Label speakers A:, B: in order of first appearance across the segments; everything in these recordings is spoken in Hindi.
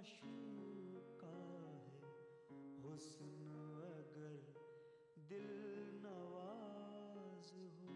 A: माशूका है हुस्न अगर दिल नवाज हो।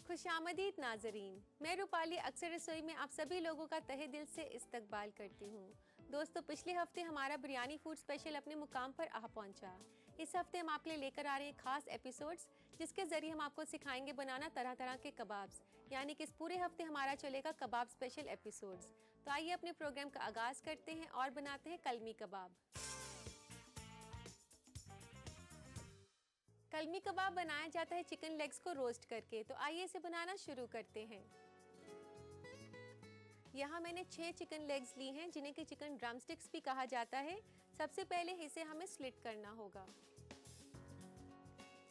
B: खुशामदीद नाजरीन, मैं रूपाली अक्सर रसोई में आप सभी लोगों का तहे दिल से इस्तकबाल करती हूँ। दोस्तों, पिछले हफ्ते हमारा बिरयानी फूड स्पेशल अपने मुकाम पर आ पहुँचा। इस हफ्ते हम आपके लिए लेकर आ रहे हैं खास एपिसोड्स, जिसके जरिए हम आपको सिखाएंगे बनाना तरह तरह के कबाब्स। यानी कि इस पूरे हफ्ते हमारा चलेगा कबाब स्पेशल एपिसोड्स। तो आइए अपने प्रोग्राम का आगाज करते हैं और बनाते हैं कलमी कबाब। कलमी कबाब बनाया जाता है चिकन लेग्स को रोस्ट करके। तो आइए इसे बनाना शुरू करते हैं। यहाँ मैंने 6 चिकन लेग्स ली हैं, जिन्हें कि चिकन ड्रमस्टिक्स भी कहा जाता है। सबसे पहले इसे हमें स्लिट करना होगा।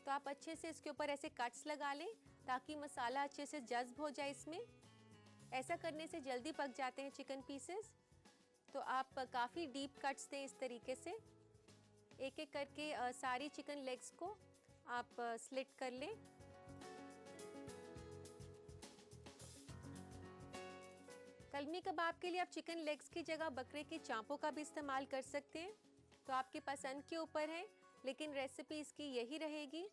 B: तो आप अच्छे से इसके ऊपर ऐसे कट्स लगा लें ताकि मसाला अच्छे से जज्ब हो जाए इसमें। ऐसा करने से जल्दी पक जाते हैं चिकन पीसेस। तो आप काफ़ी डीप कट्स दें इस तरीके से। एक एक करके सारी चिकन लेग्स को आप स्लिट कर लें। कलमी कबाब के लिए आप चिकन लेग्स की जगह बकरे की चांपों का भी इस्तेमाल कर सकते हैं। तो आपकी पसंद के ऊपर है, लेकिन रेसिपी इसकी यही रहेगी।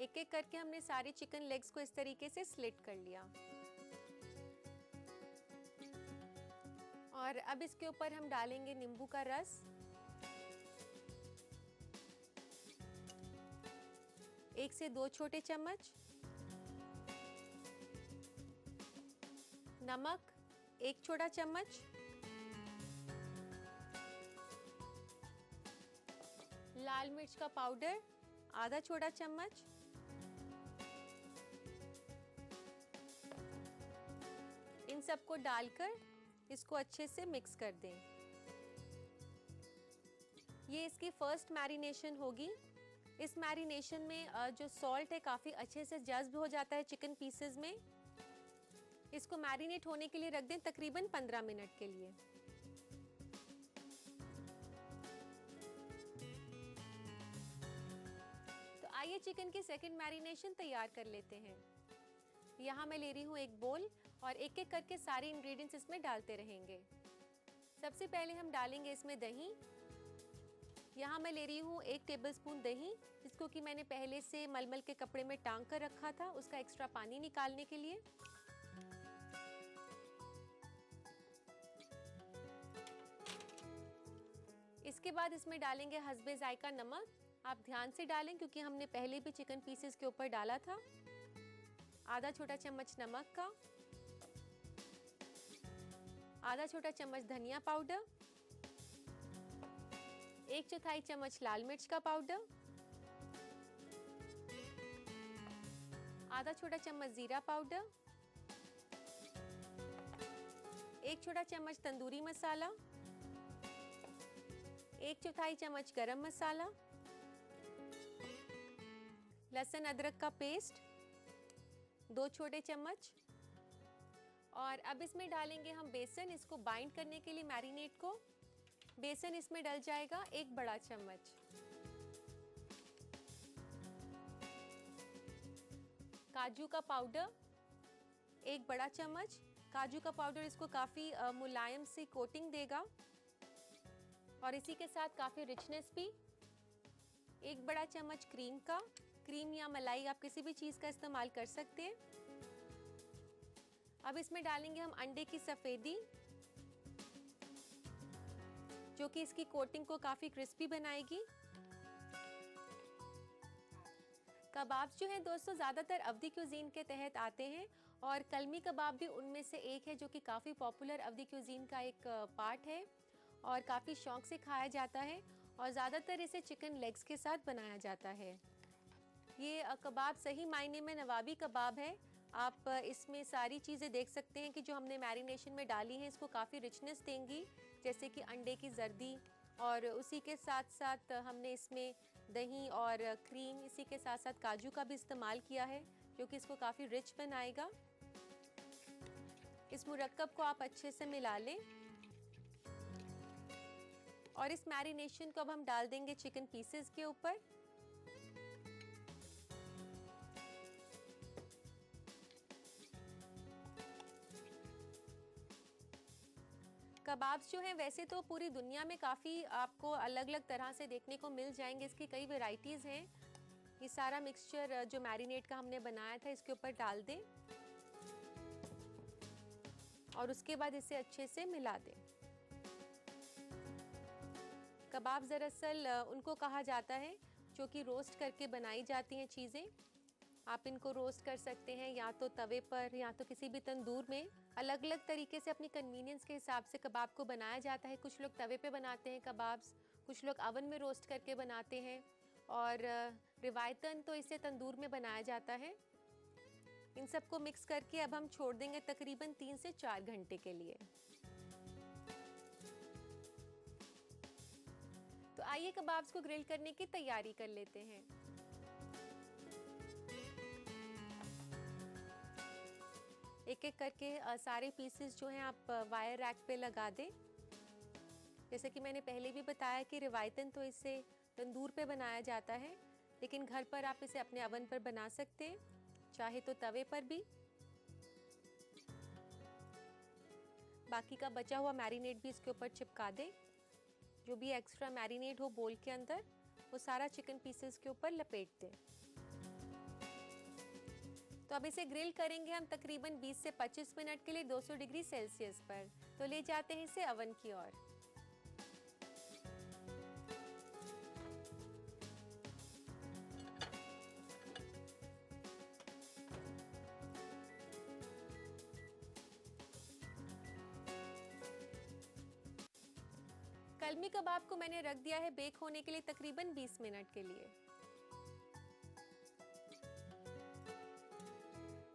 B: एक एक करके हमने सारी चिकन लेग्स को इस तरीके से स्लिट कर लिया। और अब इसके ऊपर हम डालेंगे नींबू का रस, 1 से 2 छोटे चम्मच, नमक 1 छोटा चम्मच, लाल मिर्च का पाउडर आधा छोटा चम्मच, इन सबको डालकर इसको अच्छे से मिक्स कर दें। ये इसकी फर्स्ट मैरिनेशन होगी। इस मैरिनेशन में जो सॉल्ट है काफ़ी अच्छे से जज्ब हो जाता है चिकन पीसेस में। इसको मैरिनेट होने के लिए रख दें तकरीबन 15 मिनट के लिए। तो आइए चिकन की सेकंड मैरिनेशन तैयार कर लेते हैं। यहाँ मैं ले रही हूँ एक बोल और एक एक करके सारे इंग्रेडिएंट्स इसमें डालते रहेंगे। सबसे पहले हम डालेंगे इसमें दही। यहाँ मैं ले रही हूँ 1 टेबलस्पून दही, जिसको कि मैंने पहले से मलमल के कपड़े में टांग कर रखा था, उसका एक्स्ट्रा पानी निकालने के लिए। इसके बाद इसमें डालेंगे हस्बे जायका नमक। आप ध्यान से डालें क्योंकि हमने पहले भी चिकन पीसेस के ऊपर डाला था। आधा छोटा चम्मच नमक का, आधा छोटा चम्मच धनिया पाउडर, 1/4 चम्मच लाल मिर्च का पाउडर, आधा छोटा चम्मच जीरा पाउडर, 1 छोटा चम्मच तंदूरी मसाला, 1/4 चम्मच गरम मसाला, लहसुन अदरक का पेस्ट 2 छोटे चम्मच। और अब इसमें डालेंगे हम बेसन, इसको बाइंड करने के लिए मैरिनेट को। बेसन इसमें डल जाएगा 1 बड़ा चम्मच। काजू का पाउडर 1 बड़ा चम्मच। काजू का पाउडर इसको काफ़ी मुलायम सी कोटिंग देगा और इसी के साथ काफ़ी रिचनेस भी। 1 बड़ा चम्मच क्रीम का, क्रीम या मलाई आप किसी भी चीज़ का इस्तेमाल कर सकते हैं। अब इसमें डालेंगे हम अंडे की सफ़ेदी, जो कि इसकी कोटिंग को काफ़ी क्रिस्पी बनाएगी। कबाब्स जो हैं दोस्तों ज़्यादातर अवधी क्यूजीन के तहत आते हैं और कलमी कबाब भी उनमें से एक है, जो कि काफ़ी पॉपुलर अवधी क्यूजीन का एक पार्ट है और काफ़ी शौक से खाया जाता है और ज़्यादातर इसे चिकन लेग्स के साथ बनाया जाता है। ये कबाब सही मायने में नवाबी कबाब है। आप इसमें सारी चीज़ें देख सकते हैं कि जो हमने मैरिनेशन में डाली हैं इसको काफ़ी रिचनेस देंगी, जैसे कि अंडे की जर्दी, और उसी के साथ साथ हमने इसमें दही और क्रीम, इसी के साथ साथ काजू का भी इस्तेमाल किया है, जो कि इसको काफ़ी रिच बनाएगा। इस मुरक्कब को आप अच्छे से मिला लें और इस मैरिनेशन को अब हम डाल देंगे चिकन पीसेस के ऊपर। कबाब्स जो हैं वैसे तो पूरी दुनिया में काफ़ी आपको अलग अलग तरह से देखने को मिल जाएंगे, इसकी कई वैरायटीज़ हैं। ये सारा मिक्सचर जो मैरिनेट का हमने बनाया था इसके ऊपर डाल दें और उसके बाद इसे अच्छे से मिला दें। कबाब दरअसल उनको कहा जाता है जो कि रोस्ट करके बनाई जाती हैं चीज़ें। आप इनको रोस्ट कर सकते हैं या तो तवे पर या तो किसी भी तंदूर में। अलग अलग तरीके से अपनी कन्वीनियंस के हिसाब से कबाब को बनाया जाता है। कुछ लोग तवे पे बनाते हैं कबाब्स, कुछ लोग अवन में रोस्ट करके बनाते हैं और रिवायतन तो इसे तंदूर में बनाया जाता है। इन सबको मिक्स करके अब हम छोड़ देंगे तकरीबन 3 से 4 घंटे के लिए। तो आइए कबाब्स को ग्रिल करने की तैयारी कर लेते हैं। एक एक करके सारे पीसेस जो हैं आप वायर रैक पे लगा दें। जैसे कि मैंने पहले भी बताया कि रिवायतन तो इसे तंदूर पे बनाया जाता है, लेकिन घर पर आप इसे अपने अवन पर बना सकते हैं, चाहे तो तवे पर भी। बाकी का बचा हुआ मैरिनेट भी इसके ऊपर चिपका दें। जो भी एक्स्ट्रा मैरिनेट हो बोल के अंदर, वो सारा चिकन पीसेस के ऊपर लपेट दें। तो अब इसे ग्रिल करेंगे हम तकरीबन 20 से 25 मिनट के लिए 200 डिग्री सेल्सियस पर। तो ले जाते हैं इसे अवन की ओर। कलमी कबाब को मैंने रख दिया है बेक होने के लिए तकरीबन 20 मिनट के लिए।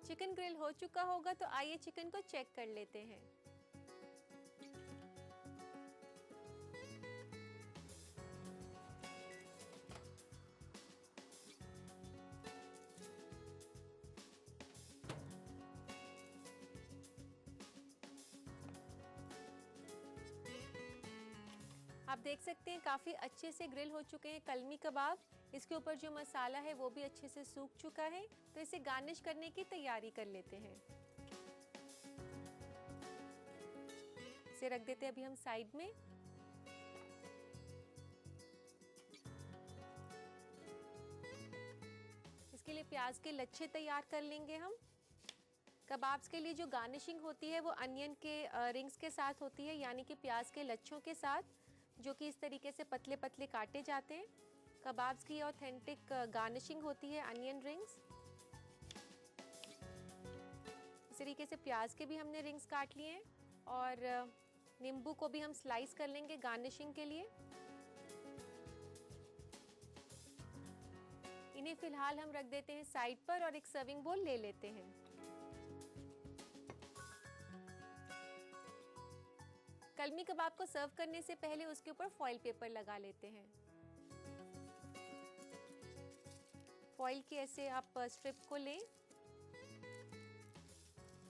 B: चिकन ग्रिल हो चुका होगा, तो आइए चिकन को चेक कर लेते हैं। आप देख सकते हैं काफ़ी अच्छे से ग्रिल हो चुके हैं कलमी कबाब। इसके ऊपर जो मसाला है वो भी अच्छे से सूख चुका है। तो इसे गार्निश करने की तैयारी कर लेते हैं। इसे रख देते हैं अभी हम साइड में। इसके लिए प्याज के लच्छे तैयार कर लेंगे हम। कबाब्स के लिए जो गार्निशिंग होती है वो अनियन के रिंग्स के साथ होती है, यानी कि प्याज के लच्छों के साथ, जो कि इस तरीके से पतले पतले काटे जाते हैं। कबाब्स की ऑथेंटिक गार्निशिंग होती है अनियन रिंग्स। इस तरीके से प्याज के भी हमने रिंग्स काट लिए हैं और नींबू को भी हम स्लाइस कर लेंगे गार्निशिंग के लिए। इन्हें फिलहाल हम रख देते हैं साइड पर और एक सर्विंग बोल ले लेते हैं। कलमी कबाब को सर्व करने से पहले उसके ऊपर फॉइल पेपर लगा लेते हैं। फॉइल की ऐसे आप स्ट्रिप को लें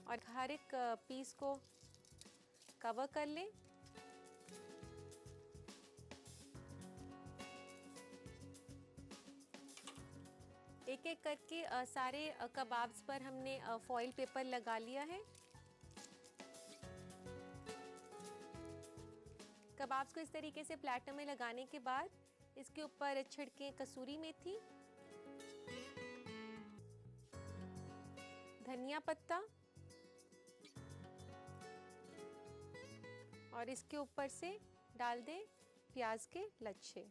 B: और हर एक पीस को कवर कर लें। एक एक करके सारे कबाब्स पर हमने फॉइल पेपर लगा लिया है। कबाब्स को इस तरीके से प्लेटर में लगाने के बाद इसके ऊपर छिड़कें कसूरी मेथी, धनिया पत्ता और इसके ऊपर से डाल दें प्याज के लच्छे।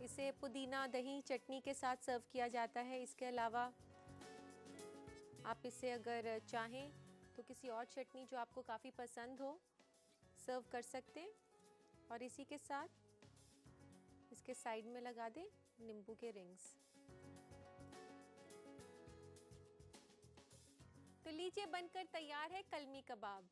B: इसे पुदीना, दही, चटनी के साथ सर्व किया जाता है। इसके अलावा आप इसे अगर चाहें तो किसी और चटनी जो आपको काफ़ी पसंद हो सर्व कर सकते हैं। और इसी के साथ इसके साइड में लगा दें नींबू के रिंग्स। तो लीजिए, बनकर तैयार है कलमी कबाब।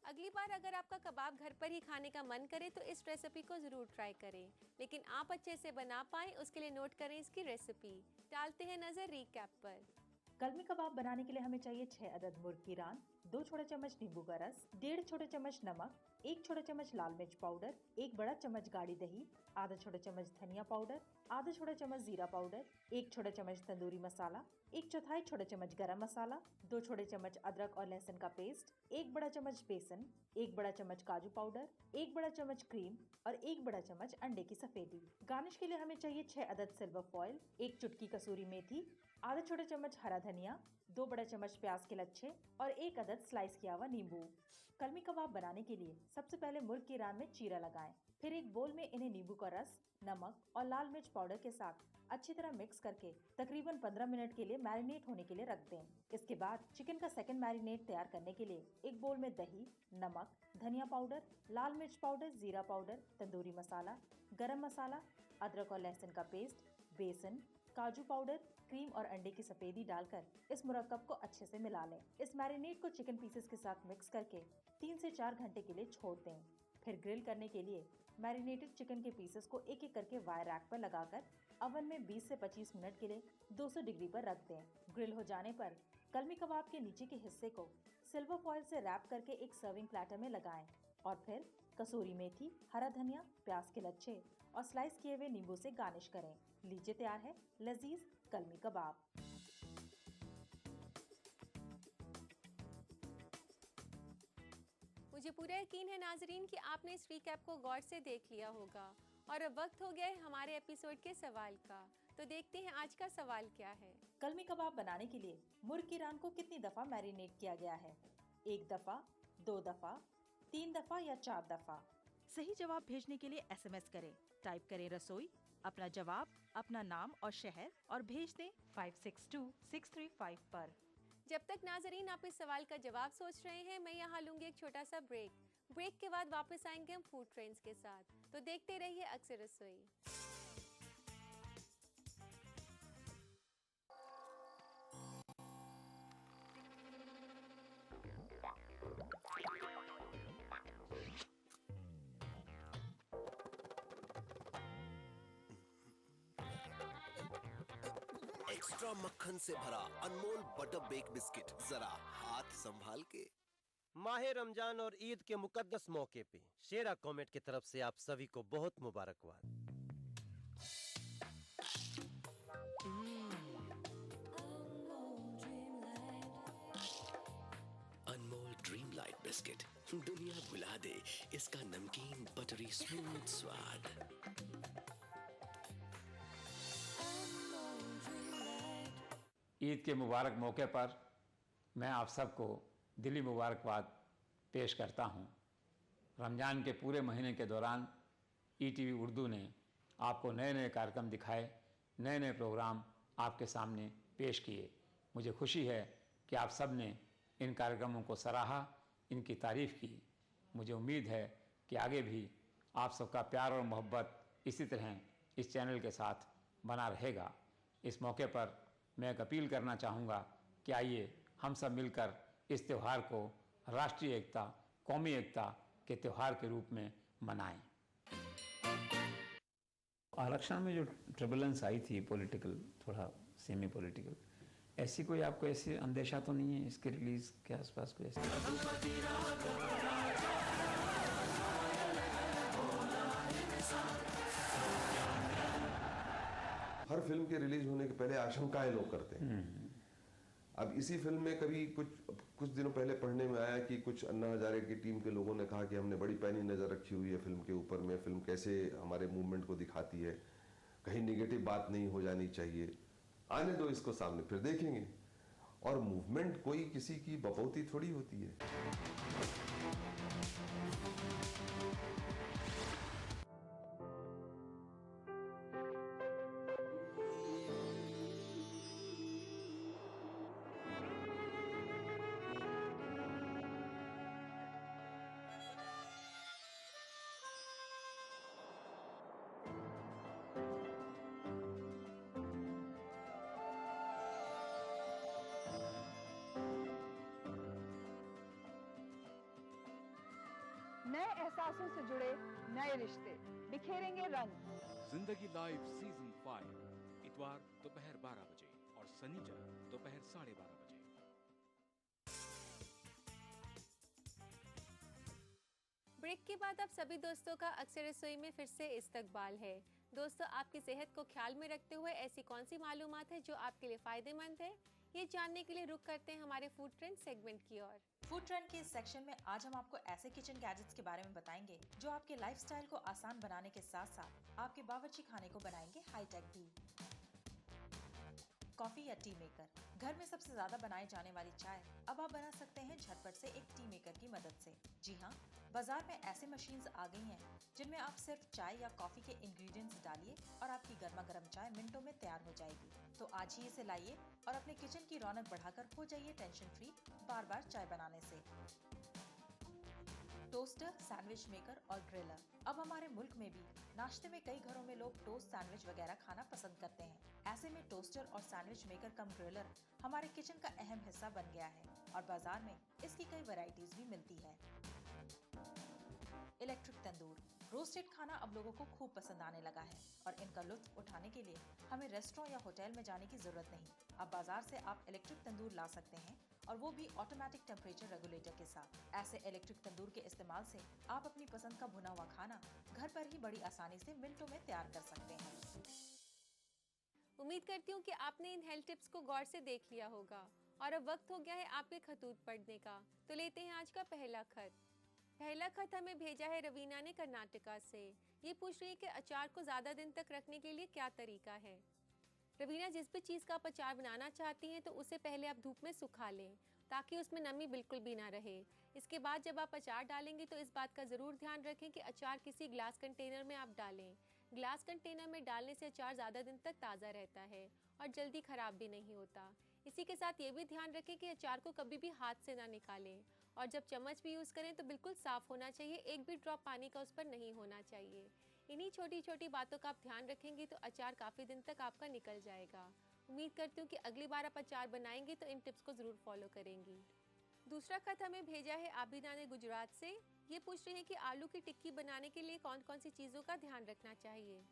B: अगली बार अगर आपका कबाब घर पर ही खाने का मन करे तो इस रेसिपी को ज़रूर ट्राई करें, लेकिन आप अच्छे से बना पाएं उसके लिए नोट करें इसकी रेसिपी। डालते हैं नज़र रीकैप पर।
C: कलमी कबाब बनाने के लिए हमें चाहिए 6 अदद मुर्ग की रान, 2 छोटे चम्मच नींबू का रस, 1.5 छोटे चम्मच नमक, 1 छोटा चम्मच लाल मिर्च पाउडर, 1 बड़ा चम्मच गाढ़ी दही, आधा छोटा चम्मच धनिया पाउडर, आधा छोटा चम्मच जीरा पाउडर, 1 छोटा चम्मच तंदूरी मसाला, 1/4 छोटा चम्मच गरम मसाला, 2 छोटे चम्मच अदरक और लहसुन का पेस्ट, 1 बड़ा चम्मच बेसन, 1 बड़ा चम्मच काजू पाउडर, 1 बड़ा चम्मच क्रीम और 1 बड़ा चम्मच अंडे की सफेदी। गार्निश के लिए हमें चाहिए 6 अदद सिल्वर फॉइल, 1 चुटकी कसूरी मेथी, आधा छोटा चम्मच हरा धनिया, 2 बड़ा चम्मच प्याज के लच्छे और 1 अदद स्लाइस किया हुआ नींबू। कलमी कबाब बनाने के लिए सबसे पहले मुर्ग की रान में चीरा लगाएं, फिर एक बोल में इन्हें नींबू का रस, नमक और लाल मिर्च पाउडर के साथ अच्छी तरह मिक्स करके तकरीबन 15 मिनट के लिए मैरिनेट होने के लिए रख दें। इसके बाद चिकन का सेकंड मैरिनेट तैयार करने के लिए एक बोल में दही, नमक, धनिया पाउडर, लाल मिर्च पाउडर, जीरा पाउडर, तंदूरी मसाला, गरम मसाला, अदरक और लहसुन का पेस्ट, बेसन, काजू पाउडर, क्रीम और अंडे की सफेदी डालकर इस मुरक्कब को अच्छे से मिला लें। इस मैरिनेट को चिकन पीसेस के साथ मिक्स करके 3 से 4 घंटे के लिए छोड़ दें। फिर ग्रिल करने के लिए मैरिनेटेड चिकन के पीसेस को एक एक करके वायर रैक पर लगाकर ओवन में 20 से 25 मिनट के लिए 200 डिग्री पर रख दें। ग्रिल हो जाने पर कलमी कबाब के नीचे के हिस्से को सिल्वर फॉइल से रैप करके एक सर्विंग प्लेटर में लगाएं और फिर कसूरी मेथी, हरा धनिया, प्याज के लच्छे और स्लाइस किए हुए नींबू से गार्निश करें। लीजिए, तैयार है लजीज कलमी कबाब।
B: मुझे पूरा यकीन है नाजरीन कि आपने इस रीकैप को गौर से देख लिया होगा और अब वक्त हो गया है हमारे एपिसोड के सवाल का। तो देखते हैं आज का सवाल क्या है।
C: कलमी कबाब बनाने के लिए मुर्ग की रान को कितनी दफा मैरिनेट किया गया है? 1 दफा, 2 दफा, 3 दफा या 4 दफा? सही जवाब भेजने के लिए SMS करें। टाइप करें रसोई, अपना जवाब, अपना नाम और शहर और भेज दें 562635 पर।
B: जब तक नाजरीन आप इस सवाल का जवाब सोच रहे हैं, मैं यहाँ लूंगी एक छोटा सा ब्रेक। ब्रेक के बाद वापस आएंगे हम फूड ट्रेंड्स के साथ। तो देखते रहिए अक्सर रसोई।
D: एक्स्ट्रा मक्खन से भरा अनमोल बटर बेक बिस्किट, जरा हाथ संभाल के।
E: माहे रमजान और ईद के मुकद्दस मौके पे शेरा कॉमेट की तरफ से आप सभी को बहुत मुबारकबाद।
D: अनमोल ड्रीम लाइट बिस्किट, दुनिया भुला दे इसका नमकीन बटरी स्मूथ स्वाद।
F: ईद के मुबारक मौके पर मैं आप सबको दिली मुबारकबाद पेश करता हूँ। रमज़ान के पूरे महीने के दौरान ETV उर्दू ने आपको नए नए कार्यक्रम दिखाए, नए नए प्रोग्राम आपके सामने पेश किए। मुझे खुशी है कि आप सब ने इन कार्यक्रमों को सराहा, इनकी तारीफ़ की। मुझे उम्मीद है कि आगे भी आप सबका प्यार और मोहब्बत इसी तरह इस चैनल के साथ बना रहेगा। इस मौके पर मैं एक अपील करना चाहूँगा कि आइए हम सब मिलकर इस त्यौहार को राष्ट्रीय एकता, कौमी एकता के त्यौहार के रूप में मनाएं। आरक्षण में जो ट्रबुलेंस आई थी पॉलिटिकल, थोड़ा सेमी पॉलिटिकल, ऐसी कोई आपको ऐसी अंदेशा तो नहीं है इसके रिलीज के आसपास कोई ऐसी?
G: हर फिल्म के रिलीज होने के पहले आशंकाएं लोग करते हैं। अब इसी फिल्म में कभी कुछ दिनों पहले पढ़ने में आया कि कुछ अन्ना हजारे की टीम के लोगों ने कहा कि हमने बड़ी पैनी नज़र रखी हुई है फिल्म के ऊपर में, फिल्म कैसे हमारे मूवमेंट को दिखाती है, कहीं निगेटिव बात नहीं हो जानी चाहिए। आने दो इसको सामने, फिर देखेंगे। और मूवमेंट कोई किसी की बपौती थोड़ी होती है।
H: नए एहसासों से जुड़े नए रिश्ते बिखेरेंगे रंग।
I: जिंदगी लाइव सीजन 5 इतवार दोपहर 12 बजे और शनिचर दोपहर 12:30 बजे।
B: ब्रेक के बाद आप सभी दोस्तों का अक्सर रसोई में फिर से इस्तकबाल है। दोस्तों, आपकी सेहत को ख्याल में रखते हुए ऐसी कौन सी मालूमात है जो आपके लिए फायदेमंद है, ये जानने के लिए रुक करते हैं हमारे फूड ट्रेंड सेगमेंट की ओर।
C: फूड ट्रेंड के इस सेक्शन में आज हम आपको ऐसे किचन गैजेट्स के बारे में बताएंगे जो आपके लाइफस्टाइल को आसान बनाने के साथ साथ आपके बावर्ची खाने को बनाएंगे हाईटेक भी। कॉफी या टी मेकर, घर में सबसे ज्यादा बनाई जाने वाली चाय अब आप बना सकते हैं झटपट से एक टी मेकर की मदद से। जी हाँ, बाजार में ऐसे मशीन्स आ गई हैं जिनमें आप सिर्फ चाय या कॉफी के इंग्रेडिएंट्स डालिए और आपकी गर्मा गर्म चाय मिनटों में तैयार हो जाएगी। तो आज ही इसे लाइए और अपने किचन की रौनक बढ़ाकर हो जाइए टेंशन फ्री बार बार चाय बनाने से। टोस्टर, सैंडविच मेकर और ग्रिलर, अब हमारे मुल्क में भी नाश्ते में कई घरों में लोग टोस्ट, सैंडविच वगैरह खाना पसंद करते हैं। ऐसे में टोस्टर और सैंडविच मेकर कम ग्रिलर हमारे किचन का अहम हिस्सा बन गया है और बाजार में इसकी कई वैरायटीज भी मिलती है। इलेक्ट्रिक तंदूर, रोस्टेड खाना अब लोगों को खूब पसंद आने लगा है और इनका लुत्फ उठाने के लिए हमें रेस्टोरेंट या होटल में जाने की जरूरत नहीं। अब बाजार से आप इलेक्ट्रिक तंदूर ला सकते हैं और वो भी ऑटोमेटिक टेम्परेचर रेगुलेटर के साथ। ऐसे इलेक्ट्रिक तंदूर के इस्तेमाल से आप अपनी पसंद का भुना हुआ खाना घर पर ही बड़ी आसानी से मिनटों में तैयार कर सकते हैं।
B: उम्मीद करती हूँ कि आपने इन हेल्थ टिप्स को गौर से देख लिया होगा और अब वक्त हो गया है आपके खतूत पढ़ने का। तो लेते हैं आज का पहला खत। पहला खत हमें भेजा है रवीना ने कर्नाटका से। ये पूछ रही है कि अचार को ज़्यादा दिन तक रखने के लिए क्या तरीका है। रवीना, जिस भी चीज़ का आप अचार बनाना चाहती हैं तो उसे पहले आप धूप में सुखा लें ताकि उसमें नमी बिल्कुल भी ना रहे। इसके बाद जब आप अचार डालेंगे तो इस बात का ज़रूर ध्यान रखें कि अचार किसी ग्लास कंटेनर में आप डालें। ग्लास कंटेनर में डालने से अचार ज़्यादा दिन तक ताज़ा रहता है और जल्दी ख़राब भी नहीं होता। इसी के साथ ये भी ध्यान रखें कि अचार को कभी भी हाथ से ना निकालें और जब चम्मच भी यूज़ करें तो बिल्कुल साफ़ होना चाहिए, एक भी ड्रॉप पानी का उस पर नहीं होना चाहिए। इन्हीं छोटी छोटी बातों का आप ध्यान रखेंगे तो अचार काफ़ी दिन तक आपका निकल जाएगा। उम्मीद करती हूँ कि अगली बार आप अचार बनाएंगे तो इन टिप्स को ज़रूर फॉलो करेंगी। दूसरा खत हमें भेजा है आबिदा ने गुजरात से। ये पूछ रही है कि आलू की टिक्की बनाने के लिए कौन कौन सी चीज़ों का ध्यान रखना चाहिए।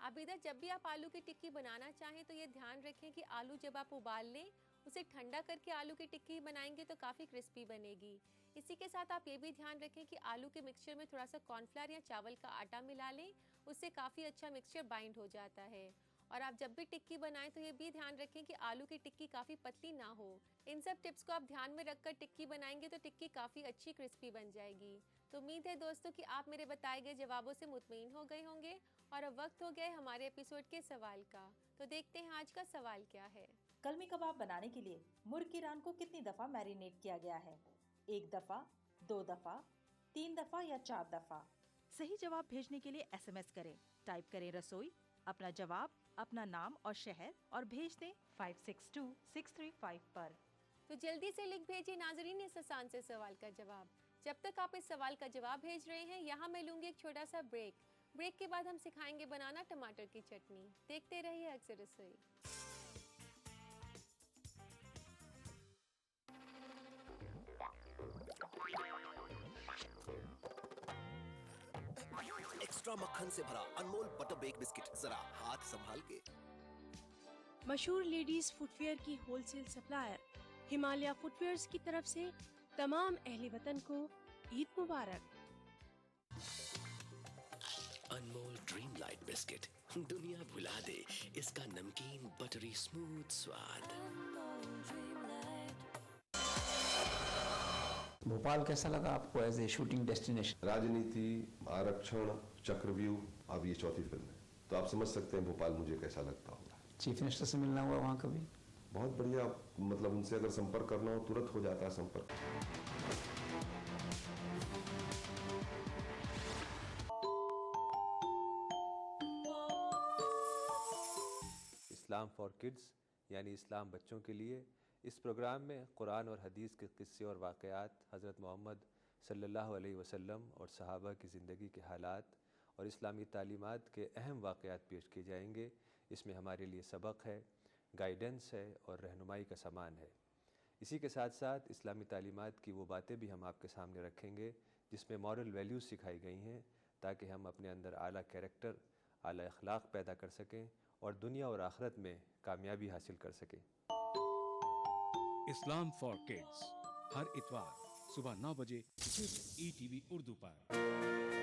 B: आबिदा, जब भी आप आलू की टिक्की बनाना चाहें तो ये ध्यान रखें कि आलू जब आप उबाल लें उसे ठंडा करके आलू की टिक्की बनाएंगे तो काफ़ी क्रिस्पी बनेगी। इसी के साथ आप ये भी ध्यान रखें कि आलू के मिक्सचर में थोड़ा सा कॉर्नफ्लावर या चावल का आटा मिला लें, उससे काफ़ी अच्छा मिक्सचर बाइंड हो जाता है। और आप जब भी टिक्की बनाएं तो ये भी ध्यान रखें कि आलू की टिक्की काफ़ी पतली ना हो। इन सब टिप्स को आप ध्यान में रखकर टिक्की बनाएंगे तो टिक्की काफ़ी अच्छी क्रिस्पी बन जाएगी। तो उम्मीद है दोस्तों कि आप मेरे बताए गए जवाबों से मुतमईन हो गए होंगे और अब वक्त हो गया है हमारे एपिसोड के सवाल का। तो देखते हैं आज का सवाल क्या है।
C: कलमी कबाब बनाने के लिए मुर्ग की रान को कितनी दफा मैरिनेट किया गया है? 1 दफा, 2 दफा, 3 दफा या 4 दफा? सही जवाब भेजने के लिए SMS करें। टाइप करें रसोई, अपना जवाब, अपना नाम और शहर और भेज दें 562635 पर।
B: तो जल्दी से लिख भेजिए नाजरीन इस आसान से सवाल का जवाब। जब तक आप इस सवाल का जवाब भेज रहे हैं, यहाँ मैं लूँगी एक छोटा सा ब्रेक। ब्रेक के बाद हम सिखाएंगे बनाना टमाटर की चटनी। देखते रहिए अक्सर रसोई।
D: एक्स्ट्रा मक्खन से भरा अनमोल बटर बेक बिस्किट, जरा हाथ संभाल के।
J: मशहूर लेडीज फुटवेयर की होलसेल सप्लायर हिमालय फुटवेयर्स की तरफ से तमाम अहले वतन को ईद मुबारक।
D: अनमोल ड्रीम लाइट बिस्किट, दुनिया भुला दे इसका नमकीन बटरी स्मूथ स्वाद।
F: भोपाल कैसा लगा आपको एज ए शूटिंग डेस्टिनेशन?
G: राजनीति, आरक्षण, चक्रव्यूह, अब ये चौथी फिल्म है, तो आप समझ सकते हैं भोपाल मुझे कैसा लगता होगा।
F: चीफ मिनिस्टर से मिलना हुआ वहाँ कभी?
G: बहुत बढ़िया, मतलब उनसे अगर संपर्क करना हो तुरंत हो जाता है संपर्क।
K: इस्लाम फॉर किड्स यानी इस्लाम बच्चों के लिए, इस प्रोग्राम में कुरान और हदीस के किस्से और वाक़यात, हज़रत मोहम्मद सल्लल्लाहु अलैहि वसल्लम और सहाबा की ज़िंदगी के हालात और इस्लामी तालीमात के अहम वाक़यात पेश किए जाएंगे। इसमें हमारे लिए सबक है, गाइडेंस है और रहनुमाई का सामान है। इसी के साथ साथ इस्लामी तालीमात की वो बातें भी हम आपके सामने रखेंगे जिसमें मॉरल वैल्यूज़ सिखाई गई हैं, ताकि हम अपने अंदर आला कैरेक्टर, आला अखलाक पैदा कर सकें और दुनिया और आखिरत में कामयाबी हासिल कर सकें।
I: इस्लाम फॉर किड्स हर इतवार सुबह 9 बजे सिर्फ ETV उर्दू पर।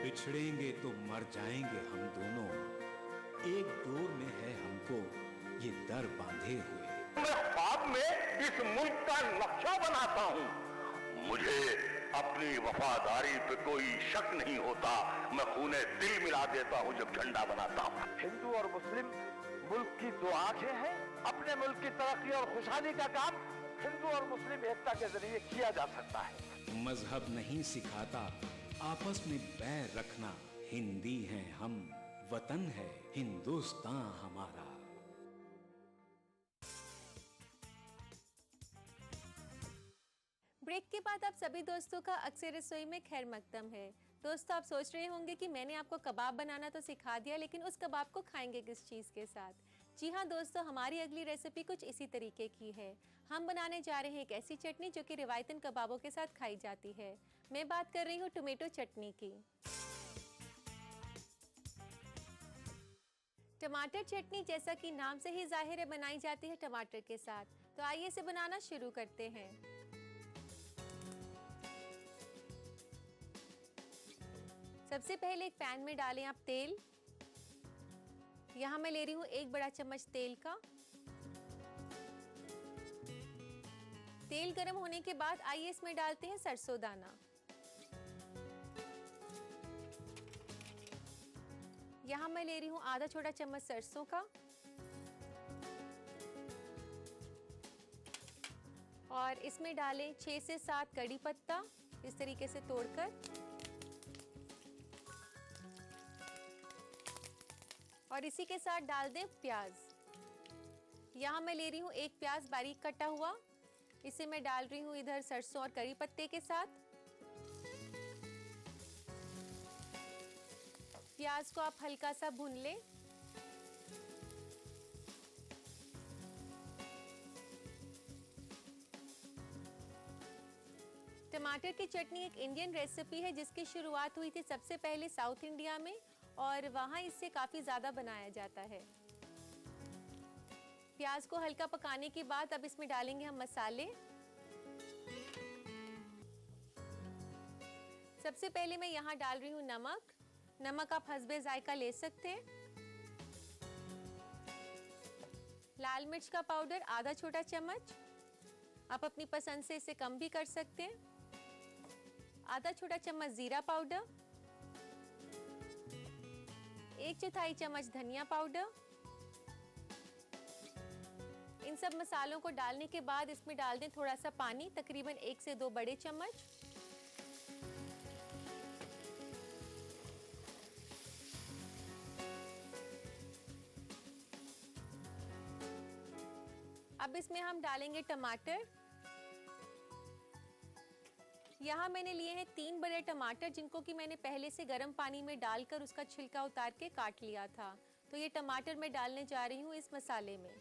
I: बिछड़ेंगे तो मर जाएंगे हम दोनों, एक डोर में है हमको ये दर बांधे हुए।
L: मैं ख्वाब में इस मुल्क का नक्शा बनाता हूँ, मुझे अपनी वफादारी पे कोई शक नहीं होता। मैं खूने दिल मिला देता हूँ जब झंडा बनाता हूँ। हिंदू और मुस्लिम मुल्क की दो आंखें हैं। अपने मुल्क की तरक्की और खुशहाली का काम हिंदू और मुस्लिम एकता के जरिए किया जा सकता है।
I: मजहब नहीं सिखाता आपस में बैर रखना, हिंदी हैं हम, वतन है हिंदुस्तान हमारा।
B: ब्रेक के बाद आप सभी दोस्तों का अक्सर रसोई में खैर मकदम है। दोस्तों, आप सोच रहे होंगे कि मैंने आपको कबाब बनाना तो सिखा दिया, लेकिन उस कबाब को खाएंगे किस चीज़ के साथ? जी हाँ दोस्तों, हमारी अगली रेसिपी कुछ इसी तरीके की है। हम बनाने जा रहे हैं एक ऐसी चटनी जो कि रिवायतन कबाबों के साथ खाई जाती है। मैं बात कर रही हूँ टोमेटो चटनी की। टमाटर चटनी जैसा कि नाम से ही जाहिर है बनाई जाती है टमाटर के साथ। तो आइए इसे बनाना शुरू करते हैं। सबसे पहले एक पैन में डालें आप तेल। यहाँ मैं ले रही हूँ 1 बड़ा चम्मच तेल का। तेल गर्म होने के बाद आइए इसमें डालते हैं सरसों दाना। यहाँ मैं ले रही हूँ आधा छोटा चम्मच सरसों का और इसमें डालें 6 से 7 कड़ी पत्ता इस तरीके से तोड़कर, और इसी के साथ डाल दें प्याज। यहाँ मैं ले रही हूँ 1 प्याज बारीक कटा हुआ, इसे मैं डाल रही हूँ इधर सरसों और कड़ी पत्ते के साथ। प्याज को आप हल्का सा भून लें। टमाटर की चटनी एक इंडियन रेसिपी है जिसकी शुरुआत हुई थी सबसे पहले साउथ इंडिया में और वहाँ इससे काफ़ी ज़्यादा बनाया जाता है। प्याज को हल्का पकाने के बाद अब इसमें डालेंगे हम मसाले। सबसे पहले मैं यहाँ डाल रही हूँ नमक। नमक आप हस्बे जायका ले सकते हैं। लाल मिर्च का पाउडर आधा छोटा चम्मच, आप अपनी पसंद से इसे कम भी कर सकते हैं। आधा छोटा चम्मच जीरा पाउडर, 1/4 चम्मच धनिया पाउडर। इन सब मसालों को डालने के बाद इसमें डाल दें थोड़ा सा पानी, तकरीबन 1 से 2 बड़े चम्मच। अब इसमें हम डालेंगे टमाटर। यहाँ मैंने लिए हैं 3 बड़े टमाटर जिनको कि मैंने पहले से गर्म पानी में डालकर उसका छिलका उतार के काट लिया था। तो ये टमाटर मैं डालने जा रही हूँ इस मसाले में।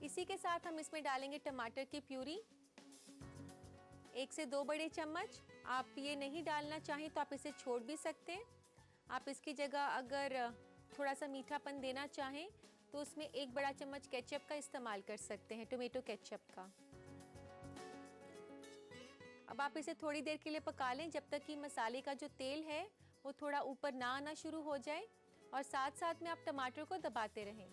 B: इसी के साथ हम इसमें डालेंगे टमाटर की प्यूरी, 1 से 2 बड़े चम्मच। आप ये नहीं डालना चाहें तो आप इसे छोड़ भी सकते हैं। आप इसकी जगह अगर थोड़ा सा मीठापन देना चाहें तो उसमें 1 बड़ा चम्मच केचप का इस्तेमाल कर सकते हैं, टोमेटो केचप का। अब आप इसे थोड़ी देर के लिए पका लें जब तक कि मसाले का जो तेल है वो थोड़ा ऊपर ना आना शुरू हो जाए और साथ साथ में आप टमाटर को दबाते रहें।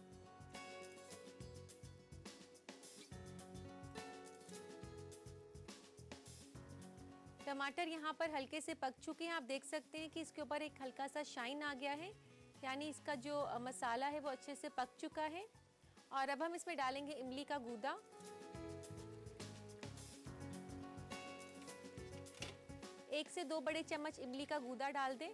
B: टमाटर यहाँ पर हल्के से पक चुके हैं। आप देख सकते हैं कि इसके ऊपर एक हल्का सा शाइन आ गया है, यानी इसका जो मसाला है वो अच्छे से पक चुका है। और अब हम इसमें डालेंगे इमली का गूदा। एक से 2 बड़े चम्मच इमली का गूदा डाल दें।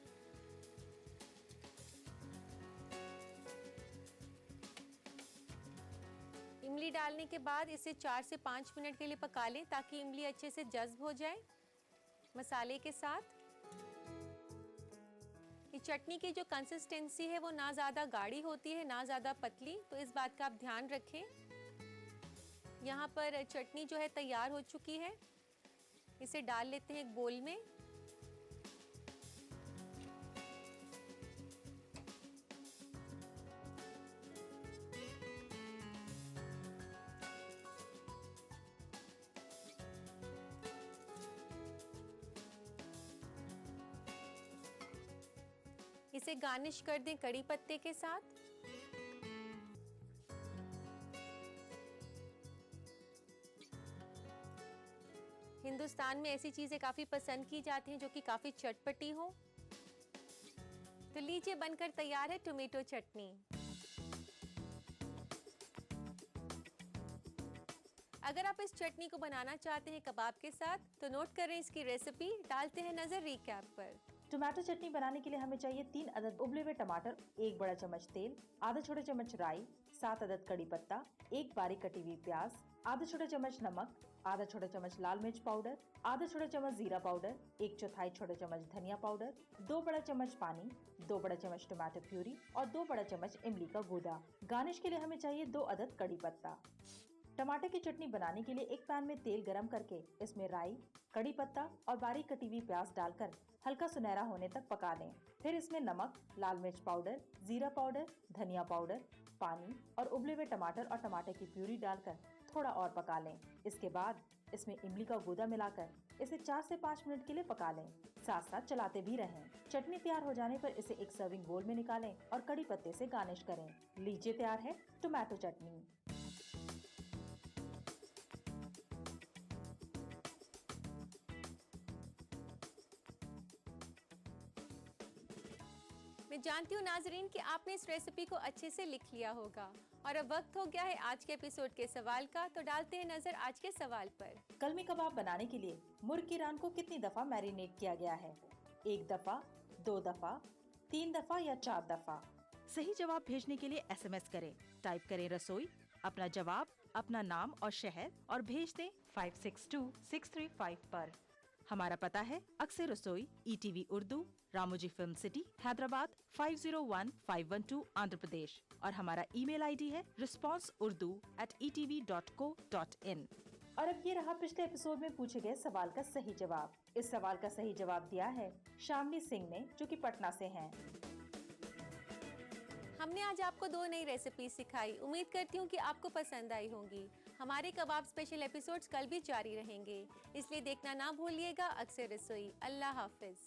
B: इमली डालने के बाद इसे 4 से 5 मिनट के लिए पका लें ताकि इमली अच्छे से जज्ब हो जाए मसाले के साथ। ये चटनी की जो कंसिस्टेंसी है वो ना ज़्यादा गाढ़ी होती है ना ज़्यादा पतली, तो इस बात का आप ध्यान रखें। यहाँ पर चटनी जो है तैयार हो चुकी है। इसे डाल लेते हैं एक बोल में। इसे गार्निश कर दें कड़ी पत्ते के साथ। हिंदुस्तान में ऐसी चीजें काफी पसंद की जाती हैं जो कि काफी चटपटी हो। तो लीजिए बनकर तैयार है टोमेटो चटनी। अगर आप इस चटनी को बनाना चाहते हैं कबाब के साथ तो नोट करें इसकी रेसिपी। डालते हैं नजर रिकैप पर।
C: टमाटो चटनी बनाने के लिए हमें चाहिए 3 अदद उबले हुए टमाटर, 1 बड़ा चम्मच तेल, आधा छोटा चम्मच राई, 7 अदद कड़ी पत्ता, 1 बारीक कटी हुई प्याज, आधा छोटा चम्मच नमक, आधा छोटा चम्मच लाल मिर्च पाउडर, आधा छोटा चम्मच जीरा पाउडर, 1/4 छोटा चम्मच धनिया पाउडर, 2 बड़ा चम्मच पानी, 2 बड़ा चम्मच टमाटर प्यूरी और 2 बड़ा चम्मच इमली का गूदा। गार्निश के लिए हमें चाहिए 2 अदद कड़ी पत्ता। टमाटर की चटनी बनाने के लिए एक पैन में तेल गरम करके इसमें राई, कड़ी पत्ता और बारीक कटी हुई प्याज डालकर हल्का सुनहरा होने तक पका लें। फिर इसमें नमक, लाल मिर्च पाउडर, जीरा पाउडर, धनिया पाउडर, पानी और उबले हुए टमाटर और टमाटर की प्यूरी डालकर थोड़ा और पका लें। इसके बाद इसमें इमली का गूदा मिलाकर इसे 4 से 5 मिनट के लिए पका लें। साथ साथ चलाते भी रहें। चटनी तैयार हो जाने पर इसे एक सर्विंग बोल में निकालें और कड़ी पत्ते से गार्निश करें। लीजिए तैयार है टोमेटो चटनी।
B: मैं जानती हूँ नाजरीन कि आपने इस रेसिपी को अच्छे से लिख लिया होगा। और अब वक्त हो गया है आज के एपिसोड के सवाल का, तो डालते हैं नजर आज के सवाल पर।
C: कलमी कबाब बनाने के लिए मुर्ग की रान को कितनी दफा मैरिनेट किया गया है? 1 दफा, 2 दफा, 3 दफा या 4 दफा? सही जवाब भेजने के लिए SMS करें। टाइप करें रसोई, अपना जवाब, अपना नाम और शहर और भेज दें 562635 पर। हमारा पता है अक्सर रसोई, ETV Urdu, Ramoji film city, Hyderabad 501512 Andhra Pradesh. और हमारा ईमेल ID है responseurdu@etv.co.in। और अब ये रहा पिछले एपिसोड में पूछे गए सवाल का सही जवाब। इस सवाल का सही जवाब दिया है शामली सिंह ने, जो कि पटना से हैं।
B: हमने आज आपको 2 नई रेसिपी सिखाई। उम्मीद करती हूँ कि आपको पसंद आई होंगी। हमारे कबाब स्पेशल एपिसोड्स कल भी जारी रहेंगे, इसलिए देखना ना भूलिएगा अक्सर रसोई। अल्लाह हाफिज।